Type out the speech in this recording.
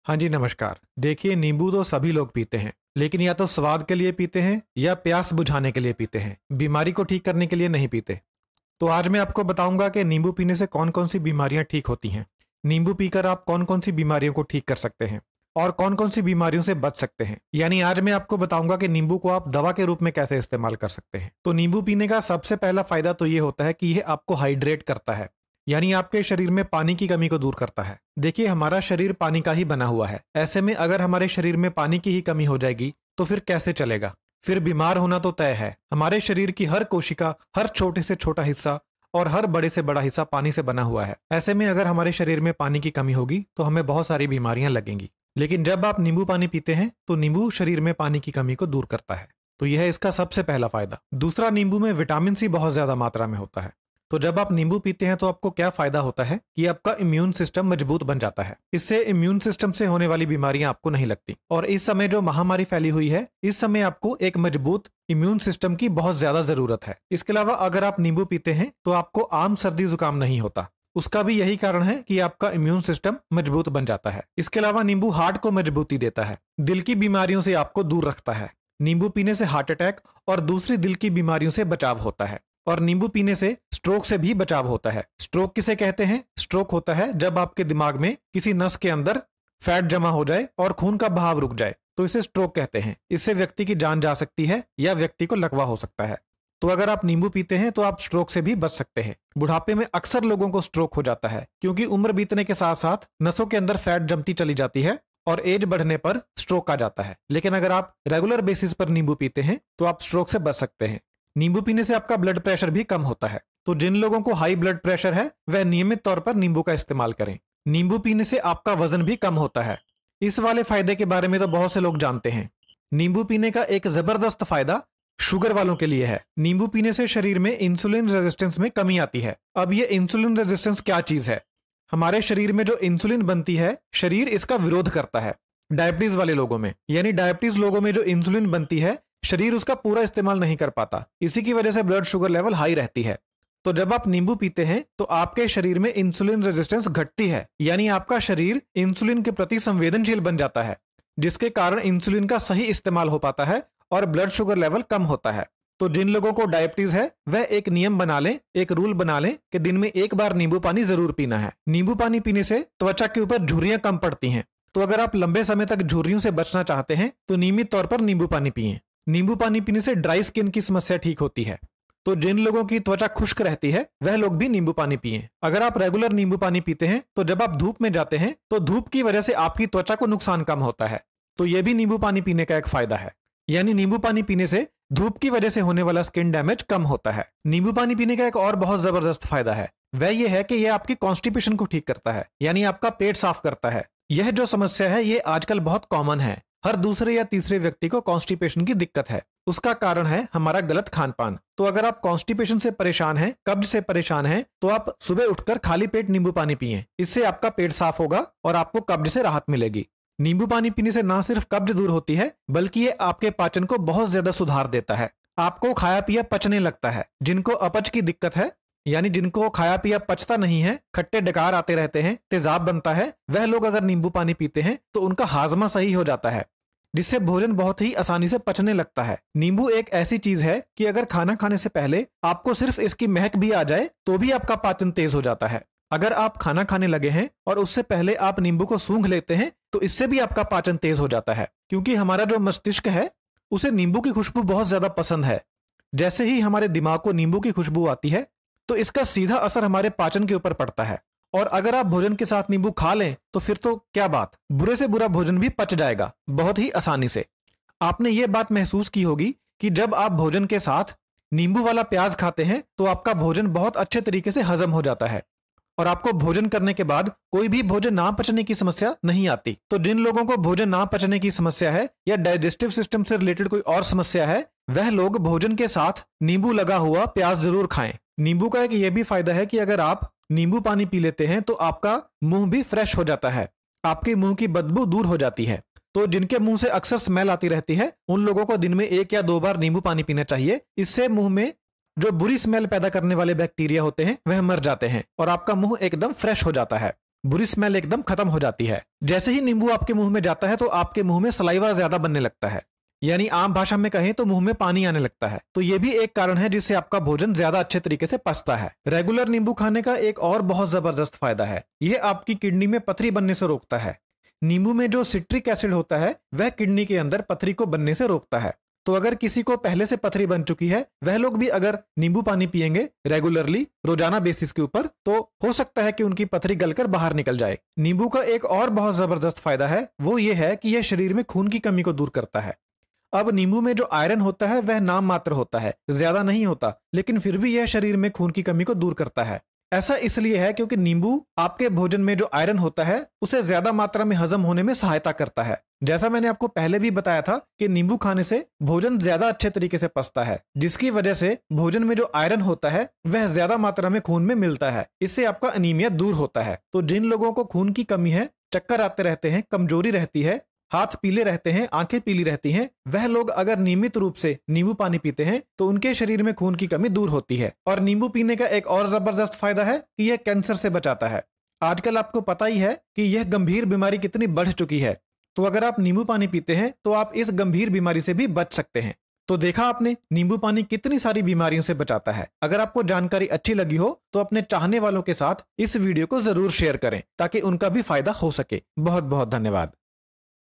हाँ जी, नमस्कार। देखिए, नींबू तो सभी लोग पीते हैं, लेकिन या तो स्वाद के लिए पीते हैं या प्यास बुझाने के लिए पीते हैं। बीमारी को ठीक करने के लिए नहीं पीते। तो आज मैं आपको बताऊंगा कि नींबू पीने से कौन-कौन सी बीमारियां ठीक होती हैं। नींबू पीकर आप कौन-कौन सी बीमारियों को ठीक कर सकते हैं और कौन-कौन सी बीमारियों से बच सकते हैं। यानी आज मैं आपको बताऊंगा कि नींबू को आप दवा के रूप में कैसे इस्तेमाल कर सकते हैं। तो नींबू पीने का सबसे पहला फायदा तो ये होता है कि यह आपको हाइड्रेट करता है, यानी आपके शरीर में पानी की कमी को दूर करता है। देखिए, हमारा शरीर पानी का ही बना हुआ है। ऐसे में अगर हमारे शरीर में पानी की ही कमी हो जाएगी तो फिर कैसे चलेगा। फिर बीमार होना तो तय है। हमारे शरीर की हर कोशिका, हर छोटे से छोटा हिस्सा और हर बड़े से बड़ा हिस्सा पानी से बना हुआ है। ऐसे में अगर हमारे शरीर में पानी की कमी होगी तो हमें बहुत सारी बीमारियां लगेंगी। लेकिन जब आप नींबू पानी पीते हैं तो नींबू शरीर में पानी की कमी को दूर करता है। तो यह है इसका सबसे पहला फायदा। दूसरा, नींबू में विटामिन सी बहुत ज्यादा मात्रा में होता है। तो जब आप नींबू पीते हैं तो आपको क्या फायदा होता है कि आपका इम्यून सिस्टम मजबूत बन जाता है। इससे इम्यून सिस्टम से होने वाली बीमारियां आपको नहीं लगती। और इस समय जो महामारी फैली हुई है, इस समय आपको एक मजबूत इम्यून सिस्टम की बहुत ज्यादा जरूरत है। इसके अलावा अगर आप नींबू पीते हैं तो आपको आम सर्दी जुकाम नहीं होता। उसका भी यही कारण है कि आपका इम्यून सिस्टम मजबूत बन जाता है। इसके अलावा नींबू हार्ट को मजबूती देता है, दिल की बीमारियों से आपको दूर रखता है। नींबू पीने से हार्ट अटैक और दूसरी दिल की बीमारियों से बचाव होता है। और नींबू पीने से स्ट्रोक से भी बचाव होता है। स्ट्रोक किसे कहते हैं? स्ट्रोक होता है जब आपके दिमाग में किसी नस के अंदर फैट जमा हो जाए और खून का बहाव रुक जाए, तो इसे स्ट्रोक कहते हैं। इससे व्यक्ति की जान जा सकती है या व्यक्ति को लकवा हो सकता है। तो अगर आप नींबू पीते हैं तो आप स्ट्रोक से भी बच सकते हैं। बुढ़ापे में अक्सर लोगों को स्ट्रोक हो जाता है क्योंकि उम्र बीतने के साथ साथ नसों के अंदर फैट जमती चली जाती है और एज बढ़ने पर स्ट्रोक आ जाता है। लेकिन अगर आप रेगुलर बेसिस पर नींबू पीते हैं तो आप स्ट्रोक से बच सकते हैं। नींबू पीने से आपका ब्लड प्रेशर भी कम होता है। तो जिन लोगों को हाई ब्लड प्रेशर है वह नियमित तौर पर नींबू का इस्तेमाल करें। नींबू पीने से आपका वजन भी कम होता है। इस वाले फायदे के बारे में तो बहुत से लोग जानते हैं। नींबू पीने का एक जबरदस्त फायदा शुगर वालों के लिए है। नींबू पीने से शरीर में इंसुलिन रेजिस्टेंस में कमी आती है। अब ये इंसुलिन रेजिस्टेंस क्या चीज है? हमारे शरीर में जो इंसुलिन बनती है, शरीर इसका विरोध करता है। डायबिटीज वाले लोगों में, यानी डायबिटीज लोगों में जो इंसुलिन बनती है, शरीर उसका पूरा इस्तेमाल नहीं कर पाता। इसी की वजह से ब्लड शुगर लेवल हाई रहती है। तो जब आप नींबू पीते हैं तो आपके शरीर में इंसुलिन रेजिस्टेंस घटती है, यानी आपका शरीर इंसुलिन के प्रति संवेदनशील बन जाता है, जिसके कारण इंसुलिन का सही इस्तेमाल हो पाता है और ब्लड शुगर लेवल कम होता है। तो जिन लोगों को डायबिटीज है वह एक नियम बना लें, एक रूल बना लें कि दिन में एक बार नींबू पानी जरूर पीना है। नींबू पानी पीने से त्वचा के ऊपर झुर्रियां कम पड़ती हैं। तो अगर आप लंबे समय तक झुर्रियों से बचना चाहते हैं तो नियमित तौर पर नींबू पानी पिएं। नींबू पानी पीने से ड्राई स्किन की समस्या ठीक होती है। तो जिन लोगों की त्वचा खुश्क रहती है वह लोग भी नींबू पानी पिएं। अगर आप रेगुलर नींबू पानी पीते हैं तो जब आप धूप में जाते हैं तो धूप की वजह से आपकी त्वचा को नुकसान कम होता है। तो यह भी नींबू पानी पीने का एक फायदा है। यानी नींबू पानी पीने से धूप की वजह से होने वाला स्किन डैमेज कम होता है। नींबू पानी पीने का एक और बहुत जबरदस्त फायदा है, वह यह है कि यह आपकी कॉन्स्टिपेशन को ठीक करता है, यानी आपका पेट साफ करता है। यह जो समस्या है ये आजकल बहुत कॉमन है। हर दूसरे या तीसरे व्यक्ति को कॉन्स्टिपेशन की दिक्कत है। उसका कारण है हमारा गलत खान पान। तो अगर आप कॉन्स्टिपेशन से परेशान हैं, कब्ज से परेशान हैं, तो आप सुबह उठकर खाली पेट नींबू पानी पिएं। इससे आपका पेट साफ होगा और आपको कब्ज से राहत मिलेगी। नींबू पानी पीने से ना सिर्फ कब्ज दूर होती है बल्कि ये आपके पाचन को बहुत ज्यादा सुधार देता है। आपको खाया पिया पचने लगता है। जिनको अपच की दिक्कत है, यानी जिनको खाया पिया पचता नहीं है, खट्टे डकार आते रहते हैं, तेजाब बनता है, वह लोग अगर नींबू पानी पीते हैं तो उनका हाजमा सही हो जाता है, जिससे भोजन बहुत ही आसानी से पचने लगता है। नींबू एक ऐसी चीज है कि अगर खाना खाने से पहले आपको सिर्फ इसकी महक भी आ जाए तो भी आपका पाचन तेज हो जाता है। अगर आप खाना खाने लगे हैं और उससे पहले आप नींबू को सूंघ लेते हैं तो इससे भी आपका पाचन तेज हो जाता है, क्योंकि हमारा जो मस्तिष्क है उसे नींबू की खुशबू बहुत ज्यादा पसंद है। जैसे ही हमारे दिमाग को नींबू की खुशबू आती है तो इसका सीधा असर हमारे पाचन के ऊपर पड़ता है। और अगर आप भोजन के साथ नींबू खा लें तो फिर तो क्या बात, बुरे से बुरा भोजन भी पच जाएगा बहुत ही आसानी से। आपने ये बात महसूस की होगी कि जब आप भोजन के साथ नींबू वाला प्याज खाते हैं तो आपका भोजन बहुत अच्छे तरीके से हजम हो जाता है और आपको भोजन करने के बाद कोई भी भोजन ना पचने की समस्या नहीं आती। तो जिन लोगों को भोजन ना पचने की समस्या है या डाइजेस्टिव सिस्टम से रिलेटेड कोई और समस्या है, वह लोग भोजन के साथ नींबू लगा हुआ प्याज जरूर खाएं। नींबू का एक यह भी फायदा है कि अगर आप नींबू पानी पी लेते हैं तो आपका मुंह भी फ्रेश हो जाता है, आपके मुंह की बदबू दूर हो जाती है। तो जिनके मुंह से अक्सर स्मेल आती रहती है उन लोगों को दिन में 1 या 2 बार नींबू पानी पीना चाहिए। इससे मुंह में जो बुरी स्मेल पैदा करने वाले बैक्टीरिया होते हैं वह मर जाते हैं और आपका मुंह एकदम फ्रेश हो जाता है। बुरी स्मेल एकदम खत्म हो जाती है। जैसे ही नींबू आपके मुंह में जाता है तो आपके मुंह में सलाइवा ज्यादा बनने लगता है, यानी आम भाषा में कहें तो मुंह में पानी आने लगता है। तो ये भी एक कारण है जिससे आपका भोजन ज्यादा अच्छे तरीके से पचता है। रेगुलर नींबू खाने का एक और बहुत जबरदस्त फायदा है, यह आपकी किडनी में पथरी बनने से रोकता है। नींबू में जो सिट्रिक एसिड होता है वह किडनी के अंदर पथरी को बनने से रोकता है। तो अगर किसी को पहले से पथरी बन चुकी है, वह लोग भी अगर नींबू पानी पिएंगे रेगुलरली रोजाना बेसिस के ऊपर, तो हो सकता है कि उनकी पथरी गलकर बाहर निकल जाए। नींबू का एक और बहुत जबरदस्त फायदा है, वो ये है कि यह शरीर में खून की कमी को दूर करता है। अब नींबू में जो आयरन होता है वह नाम मात्र होता है, ज्यादा नहीं होता, लेकिन फिर भी यह शरीर में खून की कमी को दूर करता है। ऐसा इसलिए है क्योंकि नींबू आपके भोजन में जो आयरन होता है उसे ज्यादा मात्रा में हजम होने में सहायता करता है। जैसा मैंने आपको पहले भी बताया था कि नींबू खाने से भोजन ज्यादा अच्छे तरीके से पचता है, जिसकी वजह से भोजन में जो आयरन होता है वह ज्यादा मात्रा में खून में मिलता है। इससे आपका अनीमिया दूर होता है। तो जिन लोगों को खून की कमी है, चक्कर आते रहते हैं, कमजोरी रहती है, हाथ पीले रहते हैं, आंखें पीली रहती हैं, वह लोग अगर नियमित रूप से नींबू पानी पीते हैं तो उनके शरीर में खून की कमी दूर होती है। और नींबू पीने का एक और जबरदस्त फायदा है कि यह कैंसर से बचाता है। आजकल आपको पता ही है कि यह गंभीर बीमारी कितनी बढ़ चुकी है, तो अगर आप नींबू पानी पीते हैं तो आप इस गंभीर बीमारी से भी बच सकते हैं। तो देखा आपने, नींबू पानी कितनी सारी बीमारियों से बचाता है। अगर आपको जानकारी अच्छी लगी हो तो अपने चाहने वालों के साथ इस वीडियो को जरूर शेयर करें ताकि उनका भी फायदा हो सके। बहुत बहुत धन्यवाद।